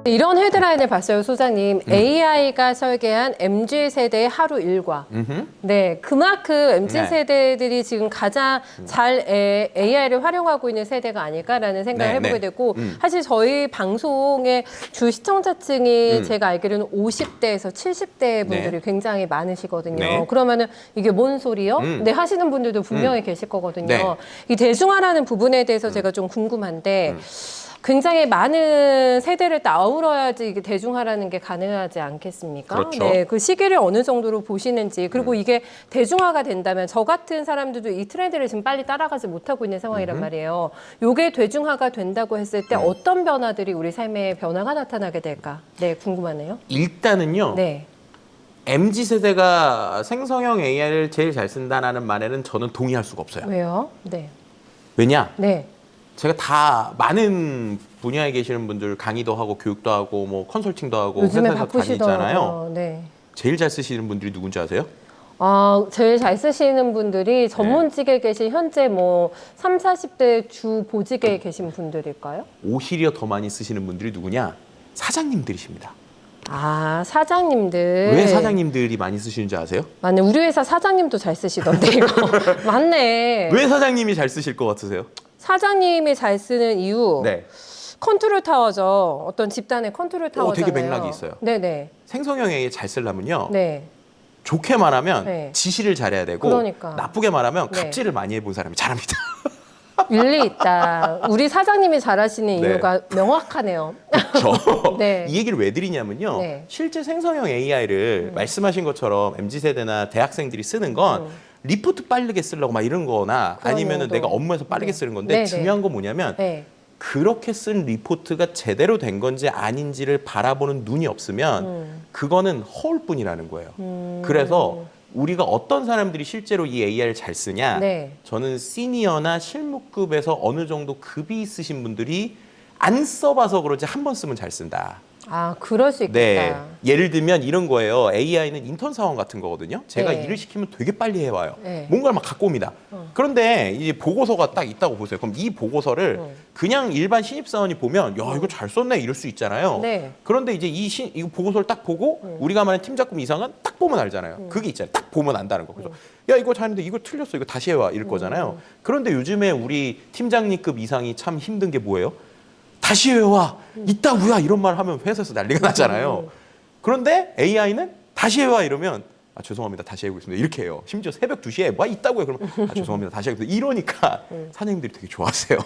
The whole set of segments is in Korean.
이런 헤드라인을 봤어요, 소장님. AI가 설계한 MZ세대의 하루 일과. 네, 그만큼 MZ세대들이 지금 가장 잘 AI를 활용하고 있는 세대가 아닐까라는 생각을 네, 해보게 네. 되고 사실 저희 방송의 주 시청자층이 제가 알기로는 50대에서 70대 분들이 네. 굉장히 많으시거든요. 네. 그러면은 이게 뭔 소리요? 네, 하시는 분들도 분명히 계실 거거든요. 네. 이 대중화라는 부분에 대해서 제가 좀 궁금한데 굉장히 많은 세대를 다 아우러야지 이게 대중화라는 게 가능하지 않겠습니까? 그렇죠. 네, 그 시기를 어느 정도로 보시는지 그리고 이게 대중화가 된다면 저 같은 사람들도 이 트렌드를 지금 빨리 따라가지 못하고 있는 상황이란 말이에요. 요게 대중화가 된다고 했을 때 어떤 변화들이 우리 삶에 변화가 나타나게 될까? 네, 궁금하네요. 일단은요. 네. MZ세대가 생성형 AI를 제일 잘 쓴다는 말에는 저는 동의할 수가 없어요. 왜요? 네. 왜냐? 네. 제가 다 많은 분야에 계시는 분들 강의도 하고 교육도 하고 뭐 컨설팅도 하고 요즘에 회사에서 다니잖아요. 바쁘시더라고요. 네. 제일 잘 쓰시는 분들이 누군지 아세요? 제일 잘 쓰시는 분들이 전문직에 계신 현재 뭐 3, 40대 주 보직에 계신 분들일까요? 오히려 더 많이 쓰시는 분들이 누구냐? 사장님들이십니다. 사장님들. 왜 사장님들이 많이 쓰시는지 아세요? 맞네. 우리 회사 사장님도 잘 쓰시던데, 이거. 맞네. 왜 사장님이 잘 쓰실 것 같으세요? 사장님이 잘 쓰는 이유. 네. 컨트롤 타워죠. 어떤 집단의 컨트롤 타워잖아요. 되게 맥락이 있어요. 네네. 생성형 AI 잘 쓰려면요. 네. 좋게 말하면 네. 지시를 잘해야 되고 그러니까. 나쁘게 말하면 네. 갑질을 많이 해본 사람이 잘합니다. 일리 있다. 우리 사장님이 잘하시는 네. 이유가 명확하네요. 저 네. 이 얘기를 왜 드리냐면요. 네. 실제 생성형 AI를 말씀하신 것처럼 MZ세대나 대학생들이 쓰는 건 리포트 빠르게 쓰려고 막 이런 거나 그런 아니면은 용도. 내가 업무에서 빠르게 네. 쓰는 건데 네, 네. 중요한 건 뭐냐면 네. 그렇게 쓴 리포트가 제대로 된 건지 아닌지를 바라보는 눈이 없으면 그거는 허울뿐이라는 거예요. 그래서 우리가 어떤 사람들이 실제로 이 AI를 잘 쓰냐? 네. 저는 시니어나 실무급에서 어느 정도 급이 있으신 분들이 안 써봐서 그러지 한 번 쓰면 잘 쓴다. 그럴 수 있겠다. 네. 예를 들면 이런 거예요. AI는 인턴 사원 같은 거거든요. 제가 네. 일을 시키면 되게 빨리 해와요. 네. 뭔가를 막 갖고 옵니다. 그런데 이제 보고서가 딱 있다고 보세요. 그럼 이 보고서를 그냥 일반 신입사원이 보면 야 이거 잘 썼네 이럴 수 있잖아요. 네. 그런데 이제 이거 보고서를 딱 보고 우리가 말하는 팀작품 이상은 딱 보면 알잖아요. 그게 있잖아요. 딱 보면 안다는 거. 그래서 야 이거 잘했는데 이거 틀렸어. 이거 다시 해와 이럴 거잖아요. 그런데 요즘에 우리 팀장님급 이상이 참 힘든 게 뭐예요? 다시 해와 있다고야 이런 말 하면 회사에서 난리가 나잖아요. 그런데 AI는 다시 해와 이러면 죄송합니다 다시 해보겠습니다 이렇게 해요. 심지어 새벽 2시에 뭐 있다고요 그러면 죄송합니다 다시 해보겠습니다 이러니까 사장님들이 되게 좋아하세요.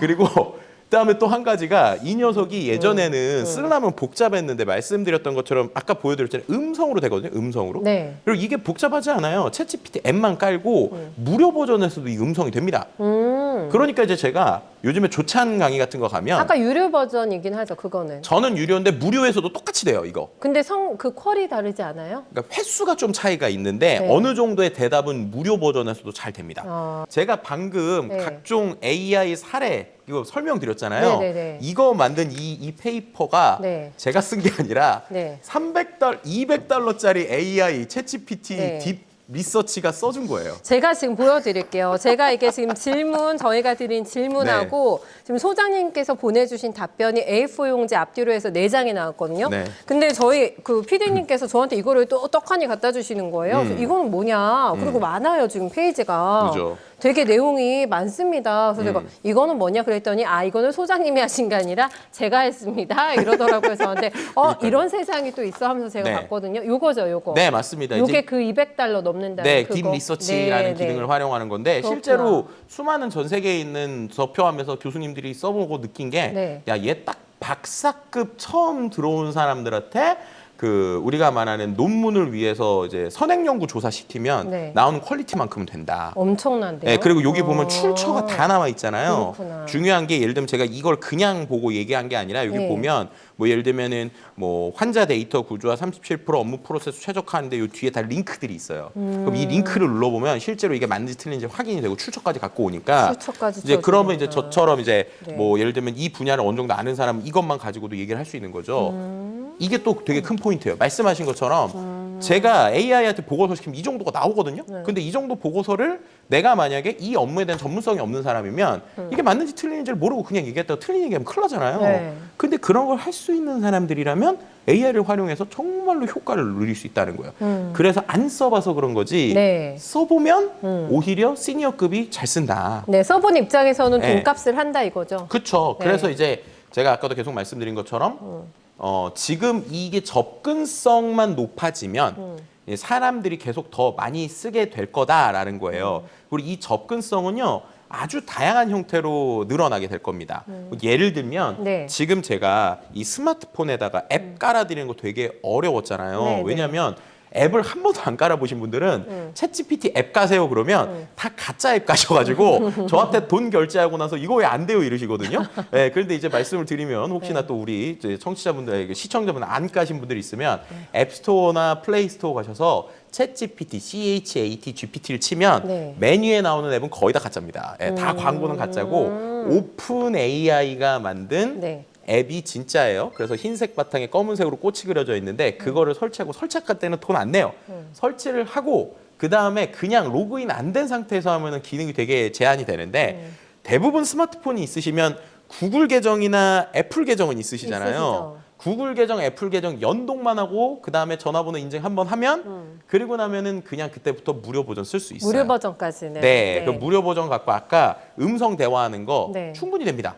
그리고 그다음에 또 한 가지가 이 녀석이 예전에는 쓰려면 복잡했는데 말씀드렸던 것처럼 아까 보여드렸잖아요. 음성으로 되거든요. 음성으로. 네. 그리고 이게 복잡하지 않아요. 챗GPT 앱만 깔고 무료 버전에서도 이 음성이 됩니다. 그러니까 이제 제가 요즘에 조찬 강의 같은 거 가면 아까 유료 버전이긴 하죠, 그거는. 저는 유료인데 무료에서도 똑같이 돼요, 이거. 근데 그 퀄이 다르지 않아요? 그러니까 횟수가 좀 차이가 있는데 네. 어느 정도의 대답은 무료 버전에서도 잘 됩니다. 제가 방금 네. 각종 AI 사례 이거 설명드렸잖아요. 네네네. 이거 만든 이 페이퍼가 네. 제가 쓴 게 아니라 네. 200달러짜리 AI 챗GPT 네. 딥 리서치가 써준 거예요. 제가 지금 보여드릴게요. 제가 이게 지금 저희가 드린 질문하고 지금 소장님께서 보내주신 답변이 A4 용지 앞뒤로 해서 4장이 나왔거든요. 네. 근데 저희 그 PD님께서 저한테 이거를 또 떡하니 갖다 주시는 거예요. 그래서 이거는 뭐냐. 그리고 많아요, 지금 페이지가. 그죠. 되게 내용이 많습니다. 그래서 제가 이거는 뭐냐 그랬더니 이거는 소장님이 하신 게 아니라 제가 했습니다. 이러더라고요. 저한테 이런 세상이 또 있어 하면서 제가 네. 봤거든요. 요거죠, 요거. 네, 맞습니다. 요게 이제 그 200달러 넘는다는 네, 그거. 딥 리서치라는 네, 기능을 네. 활용하는 건데 그렇구나. 실제로 수많은 전 세계에 있는 접표하면서 교수님들이 써보고 느낀 게 네. 야, 얘 딱 박사급 처음 들어온 사람들한테 그 우리가 말하는 논문을 위해서 이제 선행 연구 조사 시키면 네. 나오는 퀄리티만큼은 된다. 엄청난데요. 네, 그리고 여기 보면 출처가 다 나와 있잖아요. 그렇구나. 중요한 게 예를 들면 제가 이걸 그냥 보고 얘기한 게 아니라 여기 네. 보면 뭐 예를 들면은 뭐 환자 데이터 구조화 37% 업무 프로세스 최적화하는데 요 뒤에 다 링크들이 있어요. 그럼 이 링크를 눌러보면 실제로 이게 맞는지 틀린지 확인이 되고 출처까지 갖고 오니까 출처까지 이제 그러면 이제 쳐주는구나. 저처럼 이제 네. 뭐 예를 들면 이 분야를 어느 정도 아는 사람은 이것만 가지고도 얘기를 할 수 있는 거죠. 이게 또 되게 큰 포인트예요. 말씀하신 것처럼 제가 AI한테 보고서 시키면 이 정도가 나오거든요. 네. 근데 이 정도 보고서를 내가 만약에 이 업무에 대한 전문성이 없는 사람이면 이게 맞는지 틀리는지를 모르고 그냥 얘기했다가 틀린 얘기하면 큰일 나잖아요. 네. 근데 그런 걸 할 수 있는 사람들이라면 AI를 활용해서 정말로 효과를 누릴 수 있다는 거예요. 그래서 안 써봐서 그런 거지 네. 써보면 오히려 시니어급이 잘 쓴다. 네, 써본 입장에서는 네. 돈값을 한다 이거죠. 그렇죠. 네. 그래서 이제 제가 아까도 계속 말씀드린 것처럼 지금 이게 접근성만 높아지면 사람들이 계속 더 많이 쓰게 될 거다라는 거예요. 그리고 이 접근성은요. 아주 다양한 형태로 늘어나게 될 겁니다. 예를 들면 네. 지금 제가 이 스마트폰에다가 앱 깔아드리는 거 되게 어려웠잖아요. 네, 네. 왜냐하면 앱을 한 번도 안 깔아보신 분들은 챗GPT 앱 까세요 그러면 다 가짜 앱 까셔가지고 저한테 돈 결제하고 나서 이거 왜 안 돼요 이러시거든요. 네, 그런데 이제 말씀을 드리면 혹시나 또 우리 이제 청취자분들, 시청자분들 안 까신 분들 있으면 앱스토어나 플레이스토어 가셔서 챗GPT, ChatGPT를 치면 네. 메뉴에 나오는 앱은 거의 다 가짜입니다. 예, 다 광고는 가짜고 오픈 AI가 만든 네. 앱이 진짜예요. 그래서 흰색 바탕에 검은색으로 꽃이 그려져 있는데 그거를 설치하고 설치할 때는 돈 안 내요. 설치를 하고 그 다음에 그냥 로그인 안 된 상태에서 하면은 기능이 되게 제한이 되는데 대부분 스마트폰이 있으시면 구글 계정이나 애플 계정은 있으시잖아요. 있으시죠. 구글 계정, 애플 계정 연동만 하고 그 다음에 전화번호 인증 한번 하면 그리고 나면은 그냥 그때부터 무료 버전 쓸 수 있어요. 무료 버전까지는. 네, 그 무료 버전 갖고 아까 음성 대화하는 거 네. 충분히 됩니다.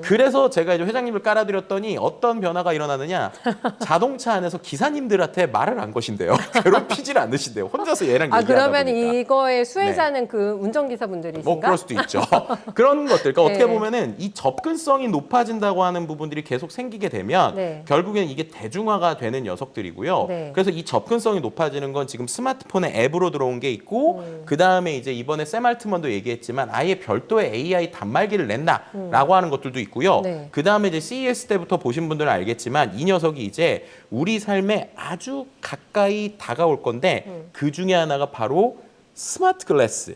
그래서 제가 이제 회장님을 깔아드렸더니 어떤 변화가 일어나느냐 자동차 안에서 기사님들한테 말을 안 거신대요. 괴롭히질 않으신대요. 혼자서 얘랑 아, 얘기하다 그러면 보니까. 이거의 수혜자는 그 운전기사분들이신가? 뭐 그럴 수도 있죠. 그런 것들. 그러니까 네. 어떻게 보면은 이 접근성이 높아진다고 하는 부분들이 계속 생기게 되면 네. 결국엔 이게 대중화가 되는 녀석들이고요. 네. 그래서 이 접근성이 높아지는 건 지금 스마트폰에 앱으로 들어온 게 있고 그 다음에 이제 이번에 샘 알트먼도 얘기했지만 아예 별도의 AI 단말기를 낸다라고 하는 것들도 있고요. 네. 그 다음에 이제 CES 때부터 보신 분들은 알겠지만 이 녀석이 이제 우리 삶에 아주 가까이 다가올 건데 그 중에 하나가 바로 스마트 글래스.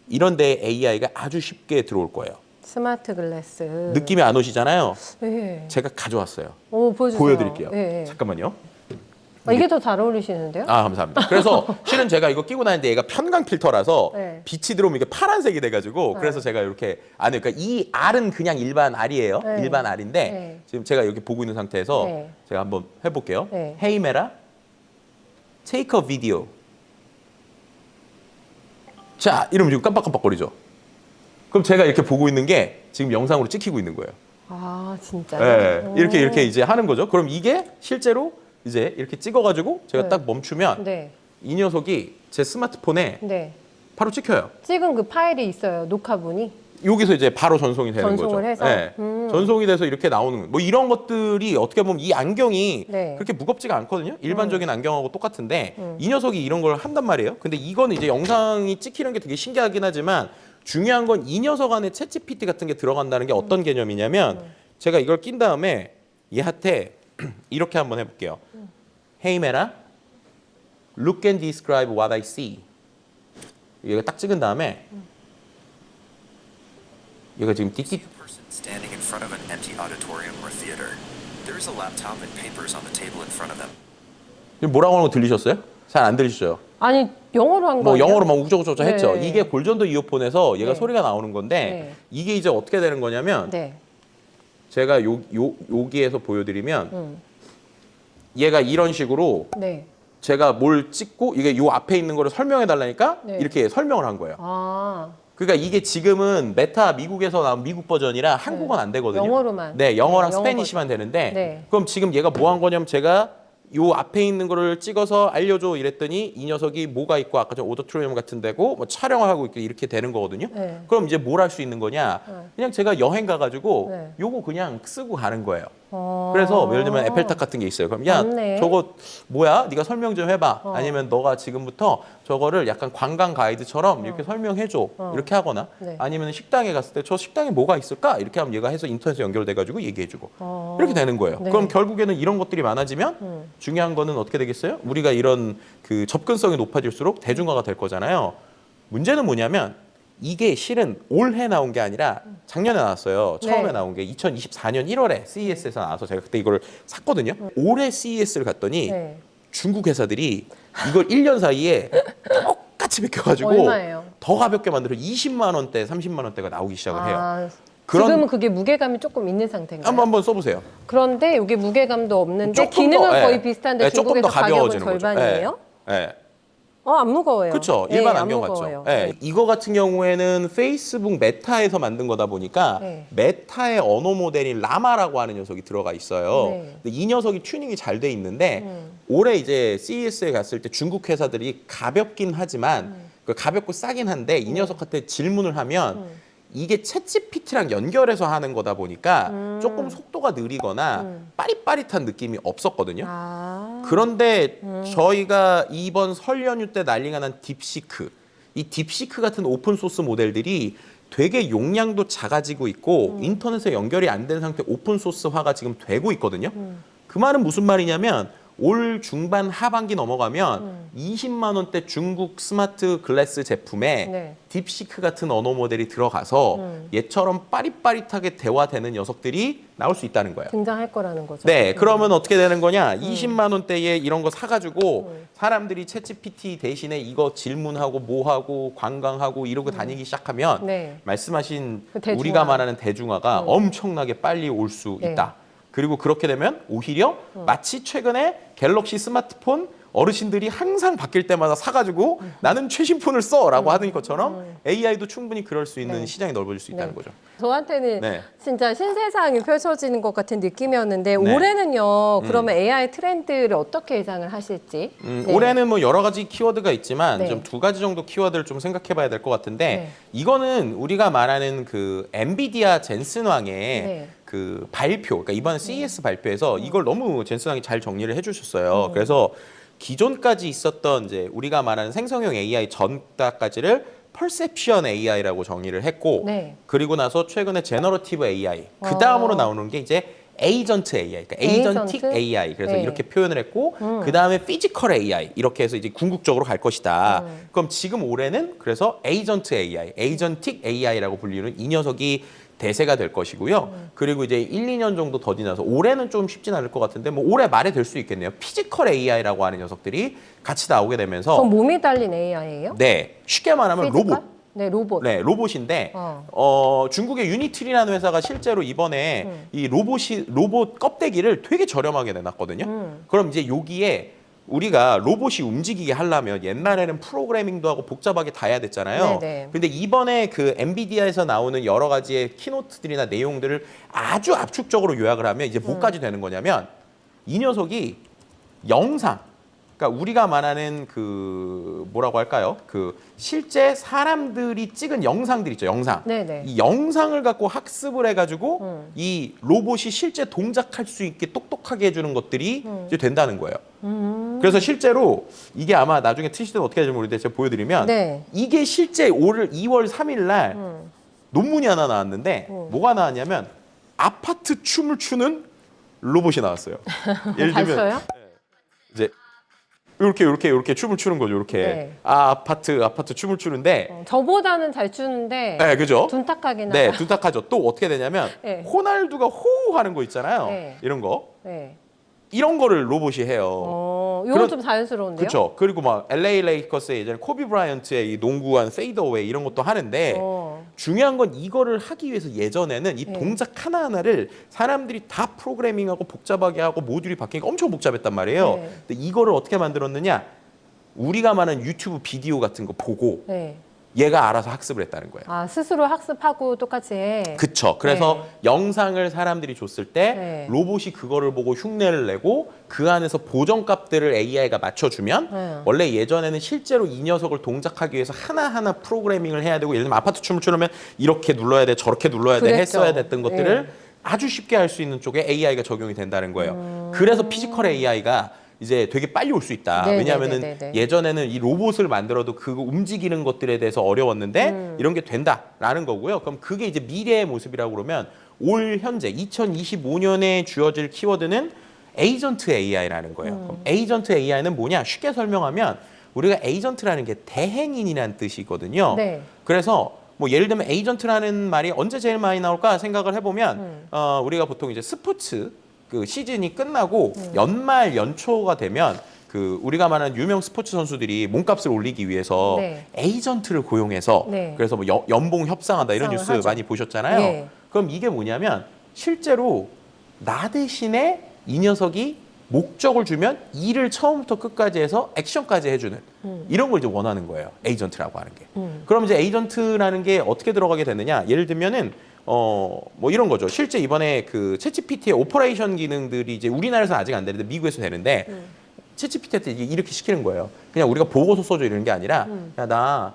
이런 데 AI가 아주 쉽게 들어올 거예요. 스마트 글래스. 느낌이 안 오시잖아요. 네. 제가 가져왔어요. 오, 보여주세요. 보여드릴게요. 네. 잠깐만요. 아, 이게 더 잘 어울리시는데요? 아, 감사합니다. 그래서 실은 제가 이거 끼고 다니는데 얘가 편광 필터라서 네. 빛이 들어오면 이게 파란색이 돼가지고 그래서 제가 이렇게 안에 그러니까 이 알은 그냥 일반 알이에요. 네. 일반 알인데 네. 지금 제가 여기 보고 있는 상태에서 네. 제가 한번 해볼게요. 네. Hey Mera, take a video. 자, 이러면 지금 깜빡깜빡거리죠. 그럼 제가 이렇게 보고 있는 게 지금 영상으로 찍히고 있는 거예요. 아, 진짜. 네, 이렇게 이제 하는 거죠. 그럼 이게 실제로 이제 이렇게 찍어가지고 제가 네. 딱 멈추면 네. 이 녀석이 제 스마트폰에 네. 바로 찍혀요. 찍은 그 파일이 있어요. 녹화본이. 여기서 이제 바로 전송이 되는 전송을 거죠. 해서? 네. 전송이 돼서 이렇게 나오는 뭐 이런 것들이 어떻게 보면 이 안경이 네. 그렇게 무겁지가 않거든요. 일반적인 안경하고 똑같은데 이 녀석이 이런 걸 한단 말이에요. 근데 이거는 이제 영상이 찍히는 게 되게 신기하긴 하지만 중요한 건 이 녀석 안에 챗GPT 같은 게 들어간다는 게 어떤 개념이냐면 제가 이걸 낀 다음에 얘한테 이렇게 한번 해볼게요. Hey Mera, look and describe what I see. 얘가 딱 찍은 다음에 얘가 지금 띠띠 See a person standing in front of an empty auditorium or theater. There is a laptop and papers on the table in front of them. 지금 뭐라고 하는 거 들리셨어요? 잘 안 들리시죠? 아니, 영어로 한 뭐 거예요? 영어로 막 우적우적 했죠. 네. 이게 골전도 이어폰에서 얘가 네. 소리가 나오는 건데 네. 이게 이제 어떻게 되는 거냐면 네. 제가 여기에서 보여드리면 얘가 이런 식으로 네. 제가 뭘 찍고 이게 요 앞에 있는 거를 설명해 달라니까 네. 이렇게 설명을 한 거예요. 아, 그러니까 이게 지금은 메타 미국에서 나온 미국 버전이라 한국어는 안 되거든요. 영어로만. 네, 영어랑 네, 영어 스페니시만 되는데 네. 그럼 지금 얘가 뭐 한 거냐면 제가 요 앞에 있는 거를 찍어서 알려줘 이랬더니 이 녀석이 뭐가 있고 아까 전 오디토리움 같은 데고 뭐 촬영을 하고 있고 이렇게 되는 거거든요. 네. 그럼 이제 뭘 할 수 있는 거냐? 그냥 제가 여행 가가지고 네. 요거 그냥 쓰고 가는 거예요. 어. 그래서 예를 들면 에펠탑 같은 게 있어요. 그럼 야 맞네. 저거 뭐야? 네가 설명 좀 해봐. 아니면 너가 지금부터 저거를 약간 관광 가이드처럼 이렇게 설명해줘. 이렇게 하거나 네. 아니면 식당에 갔을 때 저 식당에 뭐가 있을까? 이렇게 하면 얘가 해서 인터넷에 연결돼가지고 얘기해주고 어. 이렇게 되는 거예요. 네. 그럼 결국에는 이런 것들이 많아지면 중요한 거는 어떻게 되겠어요? 우리가 이런 그 접근성이 높아질수록 대중화가 될 거잖아요. 문제는 뭐냐면 이게 실은 올해 나온 게 아니라 작년에 나왔어요. 처음에 네. 나온 게 2024년 1월에 CES에서 나와서 제가 그때 이걸 샀거든요. 올해 CES를 갔더니 네. 중국 회사들이 이걸 1년 사이에 똑같이 베껴가지고 얼마예요? 더 가볍게 만들어 20만 원대, 30만 원대가 나오기 시작을 해요. 아, 그런- 지금은 그게 무게감이 조금 있는 상태인가요? 한번 써보세요. 그런데 이게 무게감도 없는데 조금 기능은 더, 거의 예. 비슷한데 예, 조금 중국에서 더 가격은 가벼워지는 거죠. 절반이에요? 예. 예. 안 무거워요. 그렇죠. 예, 일반 안 안경 무거워요. 같죠. 예. 이거 같은 경우에는 페이스북 메타에서 만든 거다 보니까 네. 메타의 언어 모델인 라마라고 하는 녀석이 들어가 있어요. 네. 근데 이 녀석이 튜닝이 잘 돼 있는데 올해 이제 CES에 갔을 때 중국 회사들이 가볍긴 하지만 그 가볍고 싸긴 한데 이 녀석한테 질문을 하면 이게 챗GPT랑 연결해서 하는 거다 보니까 조금 속도가 느리거나 빠릿빠릿한 느낌이 없었거든요. 아, 그런데 저희가 이번 설 연휴 때 난리가 난 딥시크, 이 딥시크 같은 오픈 소스 모델들이 되게 용량도 작아지고 있고 인터넷에 연결이 안 된 상태 오픈 소스화가 지금 되고 있거든요. 그 말은 무슨 말이냐면 올 중반 하반기 넘어가면 20만 원대 중국 스마트 글래스 제품에 네. 딥시크 같은 언어 모델이 들어가서 얘처럼 빠릿빠릿하게 대화되는 녀석들이 나올 수 있다는 거예요. 등장할 거라는 거죠. 네, 그러면 어떻게 되는 거냐? 20만 원대에 이런 거 사가지고 사람들이 챗GPT 대신에 이거 질문하고 뭐하고 관광하고 이러고 다니기 시작하면 네. 말씀하신 그 대중화. 우리가 말하는 대중화가 엄청나게 빨리 올 수 네. 있다. 그리고 그렇게 되면 오히려 마치 최근에 갤럭시 스마트폰 어르신들이 항상 바뀔 때마다 사가지고 나는 최신 폰을 써라고 하는 것처럼 AI도 충분히 그럴 수 있는 네. 시장이 넓어질 수 있다는 네. 거죠. 저한테는 네. 진짜 신세상이 펼쳐지는 것 같은 느낌이었는데 네. 올해는요. 그러면 AI 트렌드를 어떻게 예상을 하실지? 네. 올해는 뭐 여러 가지 키워드가 있지만 네. 좀 두 가지 정도 키워드를 좀 생각해봐야 될 것 같은데 네. 이거는 우리가 말하는 그 엔비디아 젠슨왕의 네. 그 발표, 그러니까 이번 CES 발표에서 이걸 너무 젠슨왕이 잘 정리를 해주셨어요. 그래서 기존까지 있었던 이제 우리가 말하는 생성형 AI 전까지를 퍼셉션 AI라고 정의를 했고 네. 그리고 나서 최근에 제너러티브 AI 그 다음으로 나오는 게 이제 에이전트 AI, 그러니까 에이전틱 에이전트? AI 그래서 네. 이렇게 표현을 했고 그 다음에 피지컬 AI 이렇게 해서 이제 궁극적으로 갈 것이다. 그럼 지금 올해는 그래서 에이전트 AI, 에이전틱 AI라고 불리는 이 녀석이 대세가 될 것이고요. 그리고 이제 1, 2년 정도 더 지나서 올해는 좀 쉽진 않을 것 같은데 뭐 올해 말에 될 수 있겠네요. 피지컬 AI라고 하는 녀석들이 같이 나오게 되면서 그럼 몸이 달린 AI예요? 네 쉽게 말하면 로봇. 네, 로봇. 네, 로봇인데 중국의 유니트리라는 회사가 실제로 이번에 이 로봇 껍데기를 되게 저렴하게 내놨거든요. 그럼 이제 여기에 우리가 로봇이 움직이게 하려면 옛날에는 프로그래밍도 하고 복잡하게 다 해야 됐잖아요. 네네. 근데 이번에 그 엔비디아에서 나오는 여러 가지의 키노트들이나 내용들을 아주 압축적으로 요약을 하면 이제 뭐까지 되는 거냐면 이 녀석이 영상, 그러니까 우리가 말하는 그 뭐라고 할까요? 그 실제 사람들이 찍은 영상들 있죠, 영상. 네네. 이 영상을 갖고 학습을 해가지고 이 로봇이 실제 동작할 수 있게 똑똑하게 해주는 것들이 이제 된다는 거예요. 그래서 실제로 이게 아마 나중에 트위치 때는 어떻게 할지 모르겠는데 제가 보여드리면 네. 이게 실제 올 2월 3일 날 논문이 하나 나왔는데 뭐가 나왔냐면 아파트 춤을 추는 로봇이 나왔어요. 예를 잘 들면 써요? 이제 이렇게 춤을 추는 거죠. 이렇게 네. 아파트 춤을 추는데 저보다는 잘 추는데 네, 그죠? 둔탁하긴 네, 하다. 둔탁하죠. 또 어떻게 되냐면 네. 호날두가 호우 하는 거 있잖아요. 네. 이런 거. 네. 이런 거를 로봇이 해요. 이건 그런- 좀 자연스러운데요? 그렇죠. 그리고 막 LA 레이커스의 예전에 코비 브라이언트의 이 농구한 페이더웨이 이런 것도 하는데 중요한 건 이거를 하기 위해서 예전에는 이 네. 동작 하나하나를 사람들이 다 프로그래밍하고 복잡하게 하고 모듈이 바뀌니까 엄청 복잡했단 말이에요. 네. 근데 이거를 어떻게 만들었느냐? 우리가 말하는 유튜브 비디오 같은 거 보고 네. 얘가 알아서 학습을 했다는 거예요. 아, 스스로 학습하고 똑같이 해. 그쵸. 그래서 네. 영상을 사람들이 줬을 때 네. 로봇이 그거를 보고 흉내를 내고 그 안에서 보정값들을 AI가 맞춰주면 네. 원래 예전에는 실제로 이 녀석을 동작하기 위해서 하나하나 프로그래밍을 해야 되고 예를 들면 아파트 춤을 추려면 이렇게 눌러야 돼 저렇게 눌러야 돼 그랬죠. 했어야 됐던 것들을 네. 아주 쉽게 할 수 있는 쪽에 AI가 적용이 된다는 거예요. 그래서 피지컬 AI가 이제 되게 빨리 올 수 있다. 네, 왜냐하면은 네, 네, 네. 예전에는 이 로봇을 만들어도 그거 움직이는 것들에 대해서 어려웠는데 이런 게 된다라는 거고요. 그럼 그게 이제 미래의 모습이라고 그러면 올 현재 2025년에 주어질 키워드는 에이전트 AI라는 거예요. 그럼 에이전트 AI는 뭐냐? 쉽게 설명하면 우리가 에이전트라는 게 대행인이라는 뜻이거든요. 네. 그래서 뭐 예를 들면 에이전트라는 말이 언제 제일 많이 나올까 생각을 해보면 우리가 보통 이제 스포츠 그 시즌이 끝나고 연말 연초가 되면 그 우리가 말하는 유명 스포츠 선수들이 몸값을 올리기 위해서 네. 에이전트를 고용해서 네. 그래서 뭐 연봉 협상한다 이런 뉴스 협상을 하죠. 많이 보셨잖아요. 예. 그럼 이게 뭐냐면 실제로 나 대신에 이 녀석이 목적을 주면 일을 처음부터 끝까지 해서 액션까지 해주는 이런 걸 이제 원하는 거예요. 에이전트라고 하는 게. 그럼 이제 에이전트라는 게 어떻게 들어가게 되느냐? 예를 들면은 뭐 이런 거죠. 실제 이번에 그 챗GPT의 오퍼레이션 기능들이 이제 우리나라에서 아직 안 되는데 미국에서 되는데 챗GPT한테 이렇게 시키는 거예요. 그냥 우리가 보고서 써줘 이런 게 아니라 야, 나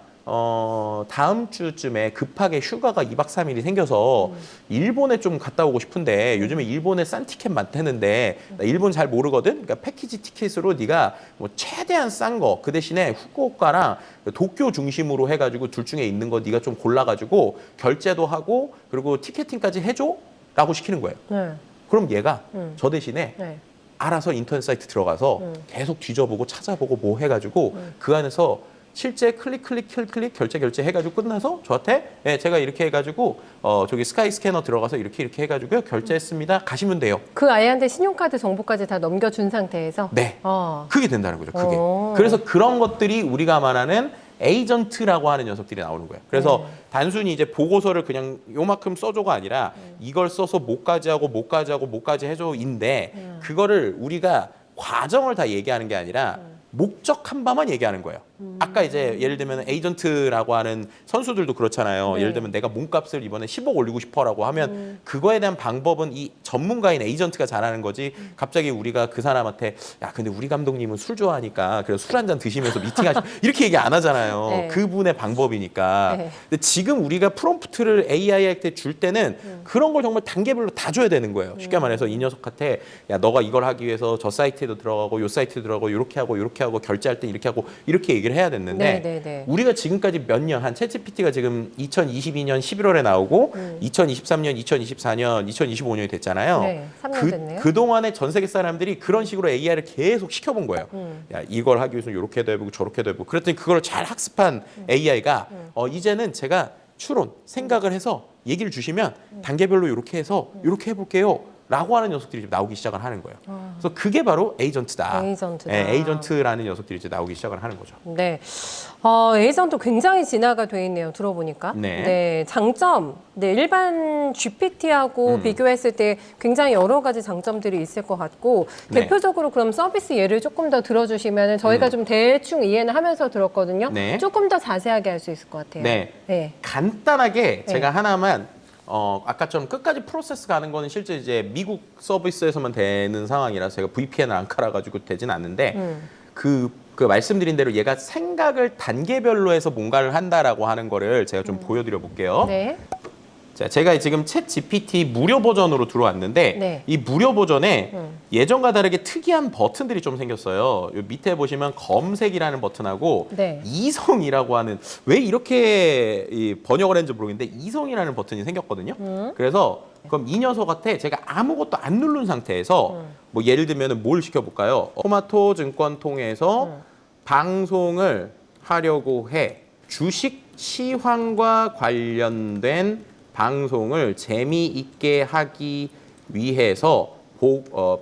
다음 주쯤에 급하게 휴가가 2박 3일이 생겨서 일본에 좀 갔다 오고 싶은데 요즘에 일본에 싼 티켓 많다는데 나 일본 잘 모르거든. 그러니까 패키지 티켓으로 네가 뭐 최대한 싼 거 그 대신에 후쿠오카랑 도쿄 중심으로 해가지고 둘 중에 있는 거 네가 좀 골라가지고 결제도 하고 그리고 티켓팅까지 해줘라고 시키는 거예요. 네. 그럼 얘가 저 대신에 네. 알아서 인터넷 사이트 들어가서 계속 뒤져보고 찾아보고 뭐 해가지고 그 안에서 실제 클릭 결제 해가지고 끝나서 저한테 예, 제가 이렇게 해가지고 저기 스카이 스캐너 들어가서 이렇게 해가지고요 결제했습니다. 가시면 돼요. 그 아이한테 신용카드 정보까지 다 넘겨준 상태에서. 네, 어. 그게 된다는 거죠. 그게. 어. 그래서 그런 것들이 우리가 말하는 에이전트라고 하는 녀석들이 나오는 거예요. 그래서 단순히 이제 보고서를 그냥 요만큼 써줘가 아니라 이걸 써서 뭐까지 하고 해줘인데 그거를 우리가 과정을 다 얘기하는 게 아니라 목적 한 바만 얘기하는 거예요. 아까 이제 예를 들면 에이전트라고 하는 선수들도 그렇잖아요. 네. 예를 들면 내가 몸값을 이번에 10억 올리고 싶어라고 하면 그거에 대한 방법은 이 전문가인 에이전트가 잘하는 거지. 갑자기 우리가 그 사람한테 야 근데 우리 감독님은 술 좋아하니까 그래서 술 한 잔 드시면서 미팅하시 이렇게 얘기 안 하잖아요. 네. 그분의 방법이니까. 네. 근데 지금 우리가 프롬프트를 AI한테 줄 때는 그런 걸 정말 단계별로 다 줘야 되는 거예요. 쉽게 말해서 이 녀석한테 야 너가 이걸 하기 위해서 저 사이트에도 들어가고 요 사이트에도 들어가고 이렇게 하고 결제할 때 이렇게 하고 이렇게 얘기를 해야 됐는데 네. 우리가 지금까지 몇 년 한 챗GPT가 지금 2022년 11월에 나오고 2023년, 2024년, 2025년이 됐잖아요. 네, 3년 됐네요. 그동안에 전 세계 사람들이 그런 식으로 AI를 계속 시켜본 거예요. 야, 이걸 하기 위해서 이렇게도 해보고 저렇게도 해보고 그랬더니 그걸 잘 학습한 AI가 이제는 제가 추론, 생각을 해서 얘기를 주시면 단계별로 이렇게 해서 이렇게 해볼게요. 라고 하는 녀석들이 이제 나오기 시작을 하는 거예요. 그래서 그게 바로 에이전트다. 에이전트다. 네, 에이전트라는 녀석들이 이제 나오기 시작을 하는 거죠. 네. 에이전트 굉장히 진화가 돼 있네요. 들어보니까. 네. 장점. 네, 일반 GPT하고 비교했을 때 굉장히 여러 가지 장점들이 있을 것 같고 네. 대표적으로 그럼 서비스 예를 조금 더 들어주시면 저희가 좀 대충 이해는 하면서 들었거든요. 네. 조금 더 자세하게 할 수 있을 것 같아요. 네. 간단하게 네. 제가 하나만 아까처럼 끝까지 프로세스 가는 거는 실제 이제 미국 서비스에서만 되는 상황이라서 제가 VPN을 안 깔아가지고 되진 않는데 그 말씀드린 대로 얘가 생각을 단계별로 해서 뭔가를 한다라고 하는 거를 제가 좀 보여드려 볼게요. 네. 자, 제가 지금 챗 GPT 무료 버전으로 들어왔는데 네. 이 무료 버전에 예전과 다르게 특이한 버튼들이 좀 생겼어요. 요 밑에 보시면 검색이라는 버튼하고 네. 이성이라고 하는 왜 이렇게 이 번역을 했는지 모르겠는데 이성이라는 버튼이 생겼거든요. 그래서 그럼 이 녀석한테 제가 아무것도 안 누른 상태에서 뭐 예를 들면 뭘 시켜볼까요? 토마토 증권 통해서 방송을 하려고 해. 주식 시황과 관련된 방송을 재미있게 하기 위해서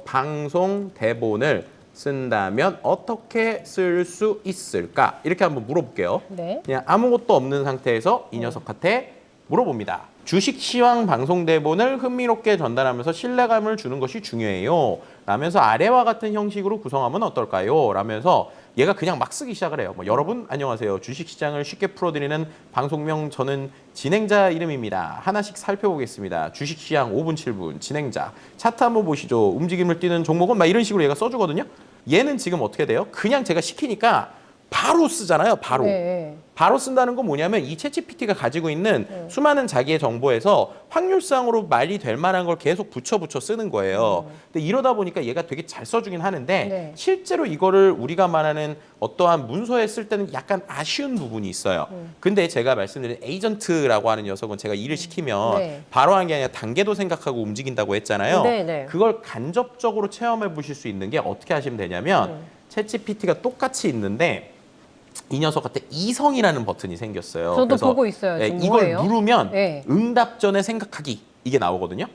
방송 대본을 쓴다면 어떻게 쓸 수 있을까? 이렇게 한번 물어볼게요. 네. 그냥 아무것도 없는 상태에서 이 녀석한테 물어봅니다. 주식 시황 방송 대본을 흥미롭게 전달하면서 신뢰감을 주는 것이 중요해요. 라면서 아래와 같은 형식으로 구성하면 어떨까요? 라면서 얘가 그냥 막 쓰기 시작을 해요. 뭐 여러분 안녕하세요. 주식시장을 쉽게 풀어드리는 방송명 저는 진행자 이름입니다. 하나씩 살펴보겠습니다. 주식시장 5분 7분 진행자 차트 한번 보시죠. 움직임을 띠는 종목은 막 이런 식으로 얘가 써주거든요. 얘는 지금 어떻게 돼요? 그냥 제가 시키니까 바로 쓰잖아요. 바로. 네. 바로 쓴다는 건 뭐냐면 이 챗GPT가 가지고 있는 수많은 자기의 정보에서 확률상으로 말이 될 만한 걸 계속 붙여 쓰는 거예요. 근데 이러다 보니까 얘가 되게 잘 써주긴 하는데 네. 실제로 이거를 우리가 말하는 어떠한 문서에 쓸 때는 약간 아쉬운 부분이 있어요. 근데 제가 말씀드린 에이전트라고 하는 녀석은 제가 일을 시키면 네. 바로 하는 게 아니라 단계도 생각하고 움직인다고 했잖아요. 네. 그걸 간접적으로 체험해 보실 수 있는 게 어떻게 하시면 되냐면 챗GPT가 똑같이 있는데 이 녀석한테 이성이라는 버튼이 생겼어요. 저도 보고 있어요. 지금 이걸 뭐예요? 누르면 네. 응답 전에 생각하기 이게 나오거든요.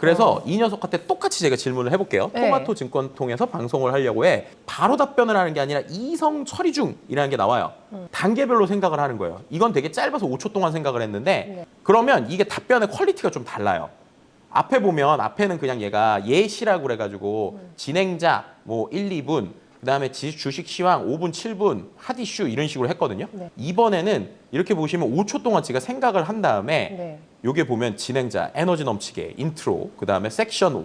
그래서 이 녀석한테 똑같이 제가 질문을 해볼게요. 네. 토마토 증권통해서 방송을 하려고 해. 바로 답변을 하는 게 아니라 이성 처리 중이라는 게 나와요. 단계별로 생각을 하는 거예요. 이건 되게 짧아서 5초 동안 생각을 했는데 네. 그러면 이게 답변의 퀄리티가 좀 달라요. 앞에 보면 앞에는 그냥 얘가 예시라고 그래가지고 진행자 뭐 1, 2분 그다음에 주식 시황 5분, 7분 핫 이슈 이런 식으로 했거든요. 네. 이번에는 이렇게 보시면 5초 동안 제가 생각을 한 다음에 네. 요게 보면 진행자, 에너지 넘치게, 인트로, 그다음에 섹션 1,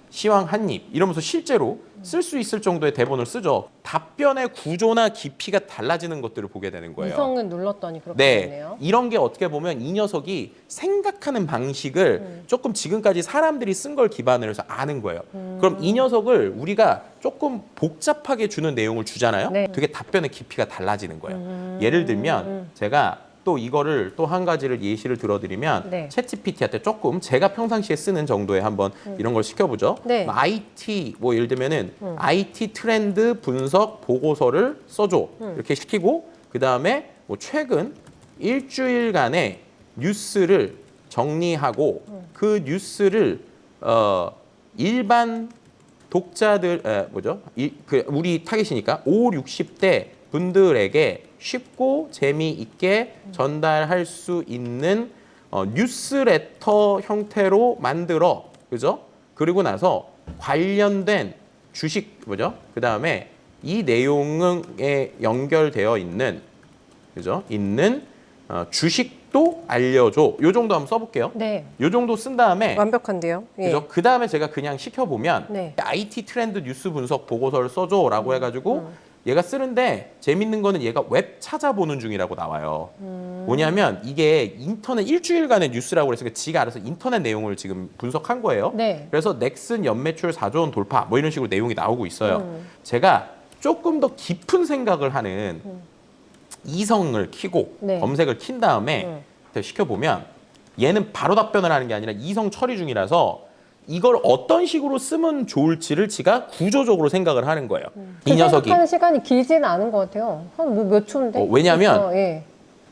시황 한입 이러면서 실제로 쓸 수 있을 정도의 대본을 쓰죠. 답변의 구조나 깊이가 달라지는 것들을 보게 되는 거예요. 이성은 눌렀더니 그렇게 네, 됐네요. 이런 게 어떻게 보면 이 녀석이 생각하는 방식을 조금 지금까지 사람들이 쓴 걸 기반으로 해서 아는 거예요. 그럼 이 녀석을 우리가 조금 복잡하게 주는 내용을 주잖아요. 네. 되게 답변의 깊이가 달라지는 거예요. 예를 들면 제가 또 이거를 또 한 가지를 예시를 들어드리면 네. 챗GPT한테 조금 제가 평상시에 쓰는 정도의 한번 이런 걸 시켜보죠. 네. 뭐 IT 뭐 예를 들면은 IT 트렌드 분석 보고서를 써줘 이렇게 시키고 그 다음에 뭐 최근 일주일간의 뉴스를 정리하고 그 뉴스를 일반 독자들 우리 타겟이니까 5, 60대 분들에게 쉽고 재미있게 전달할 수 있는 뉴스레터 형태로 만들어, 그죠? 그리고 나서 관련된 주식 그 다음에 이 내용에 연결되어 있는, 그죠? 주식도 알려줘. 요 정도 한번 써볼게요. 네. 요 정도 쓴 다음에 완벽한데요. 예. 그죠? 그 다음에 제가 그냥 시켜보면 네. IT 트렌드 뉴스 분석 보고서를 써줘라고 해가지고 얘가 쓰는데 재밌는 거는 얘가 웹 찾아보는 중이라고 나와요. 뭐냐면 이게 인터넷 일주일간의 뉴스라고 그랬으니까 지가 알아서 인터넷 내용을 지금 분석한 거예요. 네. 그래서 넥슨 연매출 4조 원 돌파 뭐 이런 식으로 내용이 나오고 있어요. 제가 조금 더 깊은 생각을 하는 이성을 키고 네. 검색을 킨 다음에 시켜보면 얘는 바로 답변을 하는 게 아니라 이성 처리 중이라서 이걸 어떤 식으로 쓰면 좋을지를 지가 구조적으로 생각을 하는 거예요. 이 녀석이. 생각하는 시간이 길지는 않은 것 같아요. 한 뭐 몇 초인데? 왜냐하면 예.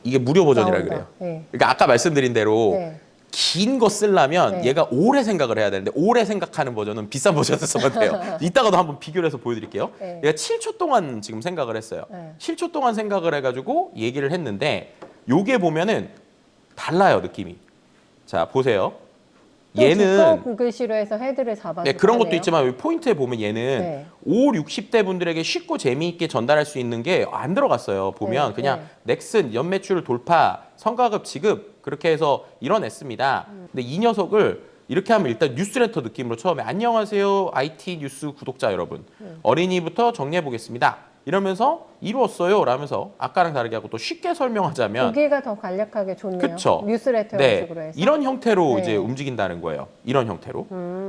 이게 무료 버전이라 나온다. 그래요. 예. 그러니까 아까 말씀드린 대로 네. 긴 거 쓰려면 네. 얘가 오래 생각을 해야 되는데 오래 생각하는 버전은 비싼 버전을 쓰면 돼요. 이따가도 한번 비교를 해서 보여드릴게요. 네. 얘가 7초 동안 지금 생각을 했어요. 네. 7초 동안 생각을 해가지고 얘기를 했는데 요게 보면은 달라요, 느낌이. 자, 보세요. 얘는 두꺼운 글씨로 해서 헤드를 잡아서 네, 그런 것도 하네요. 있지만 여기 포인트에 보면 얘는 네. 5, 60대 분들에게 쉽고 재미있게 전달할 수 있는 게 안 들어갔어요. 보면 네, 그냥 네. 넥슨 연매출 돌파, 성과급 지급 그렇게 해서 이뤄냈습니다. 근데 이 녀석을 이렇게 하면 일단 뉴스레터 느낌으로 처음에 안녕하세요 IT 뉴스 구독자 여러분. 어린이부터 정리해 보겠습니다. 이러면서 이루었어요 라면서 아까랑 다르게 하고 또 쉽게 설명하자면 보기가 더 간략하게 좋네요. 그쵸. 뉴스레터 네, 형식으로 해서. 이런 형태로 네. 이제 움직인다는 거예요. 이런 형태로.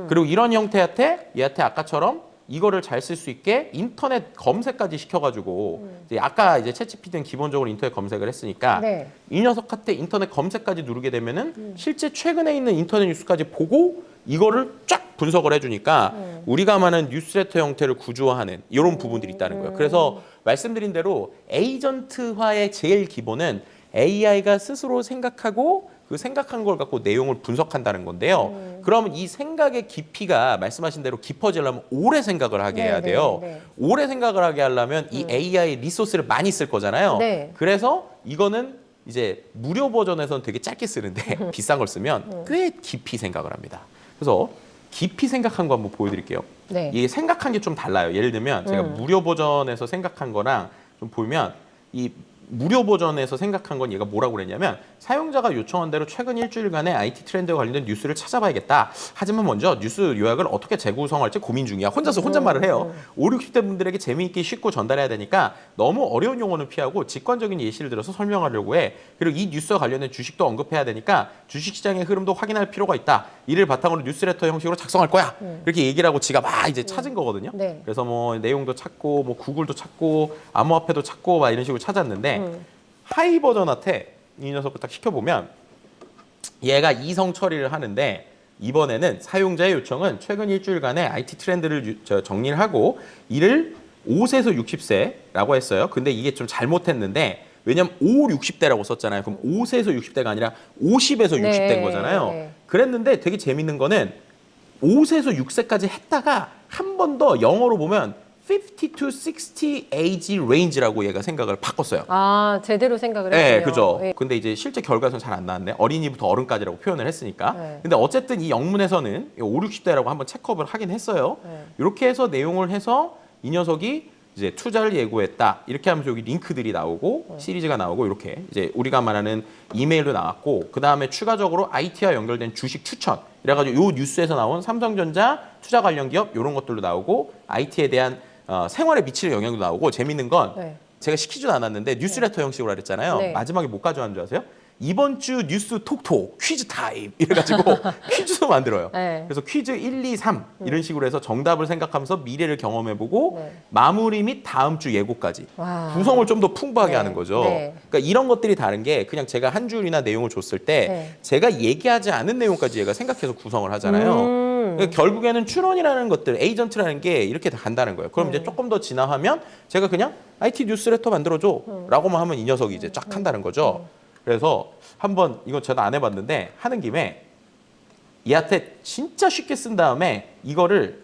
그리고 이런 형태한테 얘한테 아까처럼 이거를 잘 쓸 수 있게 인터넷 검색까지 시켜가지고 이제 아까 이제 챗GPT는 기본적으로 인터넷 검색을 했으니까 네. 이 녀석한테 인터넷 검색까지 누르게 되면은 실제 최근에 있는 인터넷 뉴스까지 보고 이거를 쫙 분석을 해주니까 우리가 말하는 뉴스레터 형태를 구조화하는 이런 부분들이 있다는 거예요. 그래서 말씀드린 대로 에이전트화의 제일 기본은 AI가 스스로 생각하고 그 생각한 걸 갖고 내용을 분석한다는 건데요. 그러면 이 생각의 깊이가 말씀하신 대로 깊어지려면 오래 생각을 하게 해야 네, 돼요. 네, 네. 오래 생각을 하게 하려면 이 AI 리소스를 많이 쓸 거잖아요. 네. 그래서 이거는 이제 무료 버전에서는 되게 짧게 쓰는데 비싼 걸 쓰면 꽤 깊이 생각을 합니다. 그래서 깊이 생각한 거 한번 보여드릴게요. 네. 이게 생각한 게 좀 달라요. 예를 들면 제가 무료 버전에서 생각한 거랑 좀 보면 이 무료 버전에서 생각한 건 얘가 뭐라고 그랬냐면 사용자가 요청한 대로 최근 일주일간의 IT 트렌드와 관련된 뉴스를 찾아봐야겠다. 하지만 먼저 뉴스 요약을 어떻게 재구성할지 고민 중이야. 혼잣말을 해요. 5, 60대 분들에게 재미있게 쉽고 전달해야 되니까 너무 어려운 용어는 피하고 직관적인 예시를 들어서 설명하려고 해. 그리고 이 뉴스와 관련된 주식도 언급해야 되니까 주식시장의 흐름도 확인할 필요가 있다. 이를 바탕으로 뉴스레터 형식으로 작성할 거야. 이렇게 얘기를 하고 지가 막 이제 찾은 거거든요. 네. 그래서 뭐 내용도 찾고 뭐 구글도 찾고 암호화폐도 찾고 막 이런 식으로 찾았는데 하이 버전한테 이 녀석을 딱 시켜보면 얘가 이성 처리를 하는데 이번에는 사용자의 요청은 최근 일주일간의 IT 트렌드를 정리를 하고 이를 5세에서 60세라고 했어요. 근데 이게 좀 잘못했는데 왜냐면 5, 60대라고 썼잖아요. 그럼 5세에서 60대가 아니라 50에서 네, 60대인 거잖아요. 네. 그랬는데 되게 재밌는 거는 5세에서 6세까지 했다가 한 번 더 영어로 보면 50 to 60 age range라고 얘가 생각을 바꿨어요. 아, 제대로 생각을 네, 했군요. 그죠. 예. 근데 이제 실제 결과에서는 잘 안 나왔네. 어린이부터 어른까지라고 표현을 했으니까. 네. 근데 어쨌든 이 영문에서는 5, 60대라고 한번 체크업을 하긴 했어요. 네. 이렇게 해서 내용을 해서 이 녀석이 이제 투자를 예고했다. 이렇게 하면서 여기 링크들이 나오고 시리즈가 나오고 이렇게 이제 우리가 말하는 이메일도 나왔고 그 다음에 추가적으로 IT와 연결된 주식 추천. 이래가지고 요 뉴스에서 나온 삼성전자 투자 관련 기업 이런 것들도 나오고 IT에 대한 생활에 미치는 영향도 나오고 재밌는 건 네. 제가 시키지도 않았는데 뉴스레터 형식으로 하랬잖아요. 네. 마지막에 못 가져간 줄 아세요? 이번 주 뉴스 톡톡 퀴즈 타임 이래가지고 퀴즈도 만들어요. 네. 그래서 퀴즈 1, 2, 3 이런 식으로 해서 정답을 생각하면서 미래를 경험해보고 네. 마무리 및 다음 주 예고까지 와. 구성을 좀 더 풍부하게 네. 하는 거죠. 네. 그러니까 이런 것들이 다른 게 그냥 제가 한 줄이나 내용을 줬을 때 네. 제가 얘기하지 않은 내용까지 얘가 생각해서 구성을 하잖아요. 그러니까 결국에는 추론이라는 것들, 에이전트라는 게 이렇게 다 간다는 거예요. 그럼 이제 조금 더 진화하면 제가 그냥 IT 뉴스레터 만들어줘 라고만 하면 이 녀석이 이제 쫙 한다는 거죠. 그래서 한번 이건 저도 안 해봤는데 하는 김에 얘한테 진짜 쉽게 쓴 다음에 이거를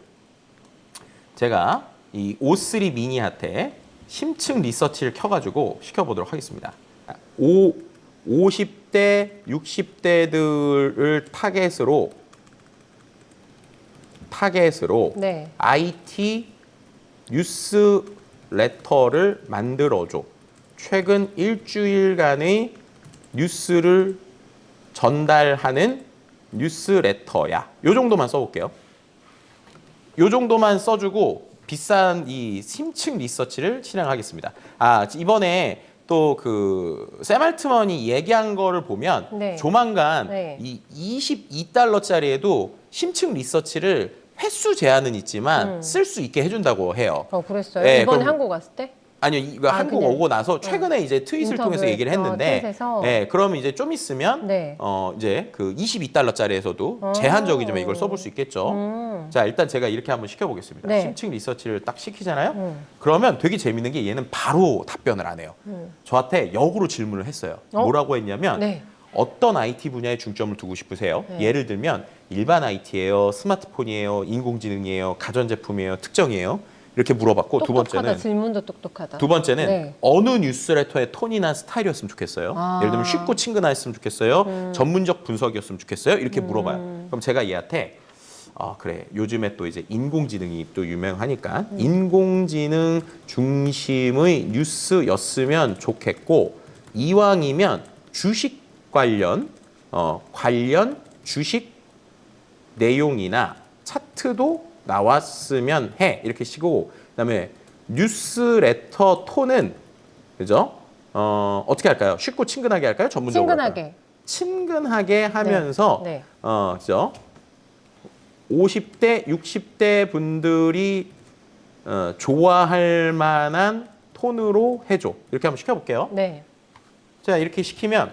제가 이 O3 미니한테 심층 리서치를 켜가지고 시켜보도록 하겠습니다. 50대, 60대들을 타겟으로 네. IT 뉴스 레터를 만들어줘. 최근 일주일간의 뉴스를 전달하는 뉴스레터야. 요 정도만 써볼게요. 요 정도만 써주고 비싼 이 심층 리서치를 진행하겠습니다. 아, 이번에 또 그 샘 알트먼이 얘기한 거를 보면 네. 조만간 네. 이 22달러짜리에도 심층 리서치를 횟수 제한은 있지만 쓸 수 있게 해준다고 해요. 그랬어요? 네, 이번에 그럼- 한국 왔을 때? 아니요, 이거 한국 그냥- 오고 나서 최근에 이제 트윗을 인터뷰, 통해서 얘기를 했는데, 트윗에서? 네, 그럼 이제 좀 있으면 네. 이제 그 22달러짜리에서도 제한적이지만 이걸 써볼 수 있겠죠. 자, 일단 제가 이렇게 한번 시켜보겠습니다. 네. 심층 리서치를 딱 시키잖아요. 그러면 되게 재밌는 게 얘는 바로 답변을 안 해요. 저한테 역으로 질문을 했어요. 뭐라고 했냐면 네. 어떤 IT 분야에 중점을 두고 싶으세요? 네. 예를 들면 일반 IT예요, 스마트폰이에요, 인공지능이에요, 가전제품이에요, 특정이에요. 이렇게 물어봤고 두 똑똑하다. 번째는 질문도 똑똑하다. 두 번째는 네. 어느 뉴스레터의 톤이나 스타일이었으면 좋겠어요. 아. 예를 들면 쉽고 친근했으면 좋겠어요. 전문적 분석이었으면 좋겠어요. 이렇게 물어봐요. 그럼 제가 얘한테 그래, 요즘에 또 이제 인공지능이 또 유명하니까 인공지능 중심의 뉴스였으면 좋겠고 이왕이면 주식 관련 주식 내용이나 차트도 나왔으면 해. 이렇게 시고 그다음에 뉴스레터 톤은 그죠? 어떻게 할까요? 쉽고 친근하게 할까요? 전문적으로 할까요? 친근하게 하면서 네. 그죠? 50대, 60대 분들이 좋아할 만한 톤으로 해줘. 이렇게 한번 시켜볼게요. 네. 자, 이렇게 시키면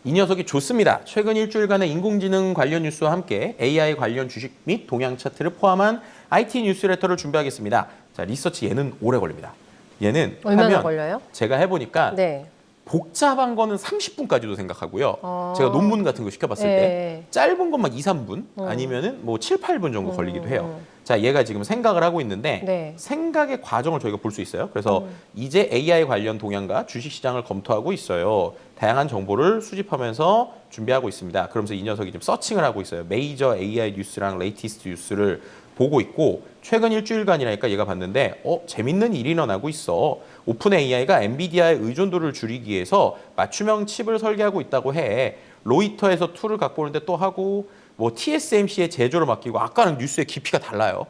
이 녀석이 좋습니다. 최근 일주일간의 인공지능 관련 뉴스와 함께 AI 관련 주식 및 동향 차트를 포함한 IT 뉴스레터를 준비하겠습니다. 자, 리서치 얘는 오래 걸립니다. 얘는 얼마나 하면 걸려요? 제가 해보니까 네. 복잡한 거는 30분까지도 생각하고요. 어. 제가 논문 같은 거 시켜봤을 네. 때 짧은 것만 2, 3분 아니면은 뭐 7, 8분 정도 걸리기도 해요. 자, 얘가 지금 생각을 하고 있는데 네. 생각의 과정을 저희가 볼 수 있어요. 그래서 이제 AI 관련 동향과 주식시장을 검토하고 있어요. 다양한 정보를 수집하면서 준비하고 있습니다. 그러면서 이 녀석이 지금 서칭을 하고 있어요. 메이저 AI 뉴스랑 레이티스트 뉴스를 보고 있고 최근 일주일간이라니까 얘가 봤는데 재밌는 일이 일어나고 있어. 오픈 AI가 엔비디아의 의존도를 줄이기 위해서 맞춤형 칩을 설계하고 있다고 해. 로이터에서 툴을 갖고 오는데 또 하고 뭐 TSMC의 제조를 맡기고 아까는 뉴스의 깊이가 달라요.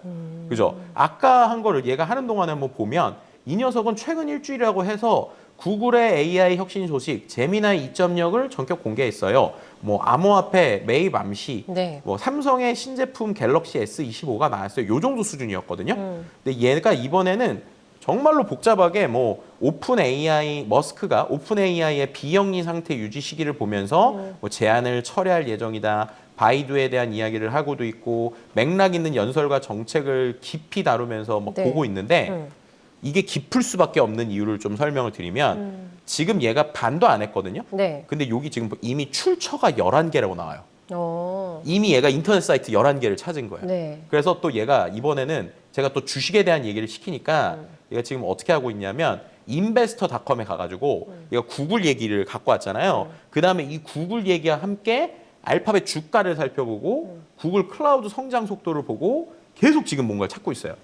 그죠? 아까 한 거를 얘가 하는 동안에 한번 보면 이 녀석은 최근 일주일이라고 해서 구글의 AI 혁신 소식, 제미나이 2.0을 전격 공개했어요. 뭐 암호화폐, 매입 암시, 네. 뭐 삼성의 신제품 갤럭시 S25가 나왔어요. 요 정도 수준이었거든요. 근데 얘가 이번에는 정말로 복잡하게 뭐 오픈 AI 머스크가 오픈 AI의 비영리 상태 유지 시기를 보면서 뭐 제한을 철회할 예정이다. 바이두에 대한 이야기를 하고도 있고 맥락 있는 연설과 정책을 깊이 다루면서 막 네. 보고 있는데 이게 깊을 수밖에 없는 이유를 좀 설명을 드리면 지금 얘가 반도 안 했거든요. 네. 근데 여기 지금 이미 출처가 11개라고 나와요. 이미 얘가 인터넷 사이트 11개를 찾은 거예요. 네. 그래서 또 얘가 이번에는 제가 또 주식에 대한 얘기를 시키니까 얘가 지금 어떻게 하고 있냐면 인베스터닷컴에 가가지고 얘가 구글 얘기를 갖고 왔잖아요. 그 다음에 이 구글 얘기와 함께 알파벳 주가를 살펴보고 구글 클라우드 성장 속도를 보고 계속 지금 뭔가를 찾고 있어요.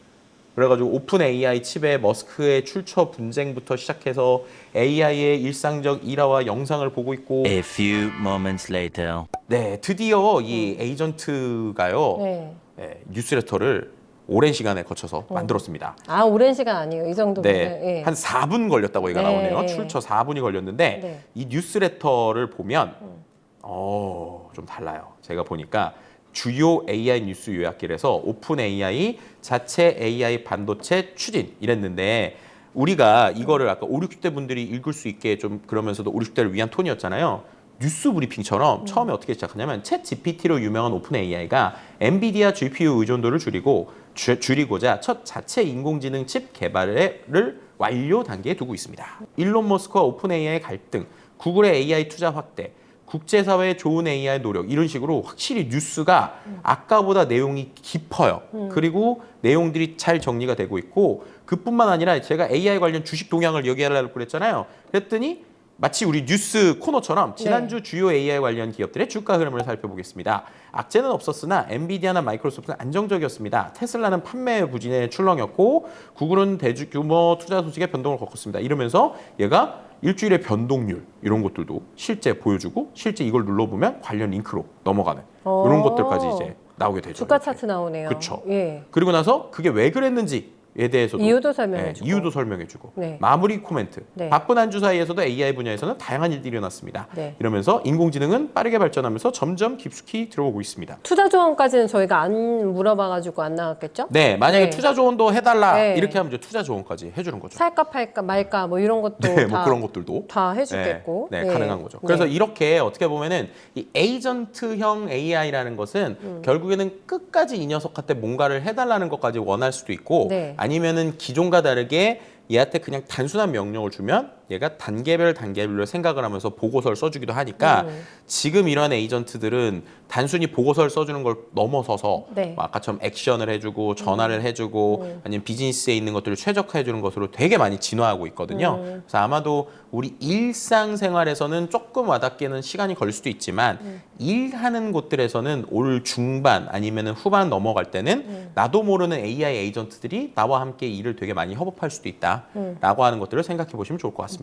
그래가지고 오픈 AI 칩의 머스크의 출처 분쟁부터 시작해서 AI의 일상적 일화와 영상을 보고 있고 A few moments later. 네, 드디어 이 에이전트가요. 네. 네, 뉴스레터를 오랜 시간에 거쳐서 만들었습니다. 아, 오랜 시간 아니에요. 이 정도면. 네, 한 4분 걸렸다고 얘가 네. 나오네요. 출처 4분이 걸렸는데 네. 이 뉴스레터를 보면 좀 달라요. 제가 보니까 주요 AI 뉴스 요약길에서 오픈 AI 자체 AI 반도체 추진 이랬는데 우리가 이거를 아까 5, 60대 분들이 읽을 수 있게 좀 그러면서도 5, 60대를 위한 톤이었잖아요. 뉴스 브리핑처럼 처음에 어떻게 시작하냐면 챗 GPT로 유명한 오픈 AI가 엔비디아 GPU 의존도를 줄이고자 첫 자체 인공지능 칩 개발을 완료 단계에 두고 있습니다. 일론 머스크와 오픈 AI 갈등, 구글의 AI 투자 확대, 국제사회의 좋은 AI 노력 이런 식으로 확실히 뉴스가 아까보다 내용이 깊어요. 그리고 내용들이 잘 정리가 되고 있고 그뿐만 아니라 제가 AI 관련 주식 동향을 얘기하려고 그랬잖아요. 그랬더니 마치 우리 뉴스 코너처럼 지난주 주요 AI 관련 기업들의 주가 흐름을 살펴보겠습니다. 악재는 없었으나 엔비디아나 마이크로소프트는 안정적이었습니다. 테슬라는 판매 부진에 출렁였고 구글은 대규모 투자 소식에 변동을 겪었습니다. 이러면서 얘가 일주일의 변동률 이런 것들도 실제 보여주고 실제 이걸 눌러보면 관련 링크로 넘어가는 이런 것들까지 이제 나오게 되죠. 주가 차트 나오네요. 그렇죠. 예. 그리고 나서 그게 왜 그랬는지에 대해서도 이유도 설명해주고. 이유도 설명해주고 네. 마무리 코멘트. 네. 바쁜 한 주 사이에서도 AI 분야에서는 다양한 일들이 일어났습니다. 네. 이러면서 인공지능은 빠르게 발전하면서 점점 깊숙이 들어오고 있습니다. 투자 조언까지는 저희가 안 물어봐가지고 안 나왔겠죠? 네, 만약에 네. 투자 조언도 해달라 네. 이렇게 하면 이제 투자 조언까지 해주는 거죠. 살까 팔까 말까 뭐 이런 것도 네, 다, 뭐 그런 것들도 다 해주겠고. 네, 가능한 거죠. 그래서 이렇게 어떻게 보면은 이 에이전트형 AI라는 것은 결국에는 끝까지 이 녀석한테 뭔가를 해달라는 것까지 원할 수도 있고 네. 아니면은 기존과 다르게 얘한테 그냥 단순한 명령을 주면 얘가 단계별로 생각을 하면서 보고서를 써주기도 하니까 지금 이런 에이전트들은 단순히 보고서를 써주는 걸 넘어서서 네. 뭐 아까처럼 액션을 해주고 전화를 해주고 아니면 비즈니스에 있는 것들을 최적화해주는 것으로 되게 많이 진화하고 있거든요. 그래서 아마도 우리 일상생활에서는 조금 와닿기에는 시간이 걸릴 수도 있지만 일하는 곳들에서는 올 중반 아니면 후반 넘어갈 때는 나도 모르는 AI 에이전트들이 나와 함께 일을 되게 많이 협업할 수도 있다라고 하는 것들을 생각해 보시면 좋을 것 같습니다.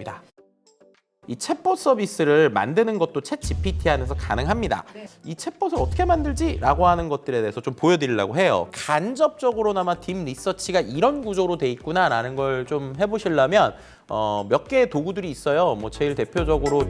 이 챗봇 서비스를 만드는 것도 챗 GPT 안에서 가능합니다. 이 챗봇을 어떻게 만들지라고 하는 것들에 대해서 좀 보여드리려고 해요. 간접적으로나마 딥 리서치가 이런 구조로 돼 있구나라는 걸 좀 해보시려면 몇 개의 도구들이 있어요. 뭐 제일 대표적으로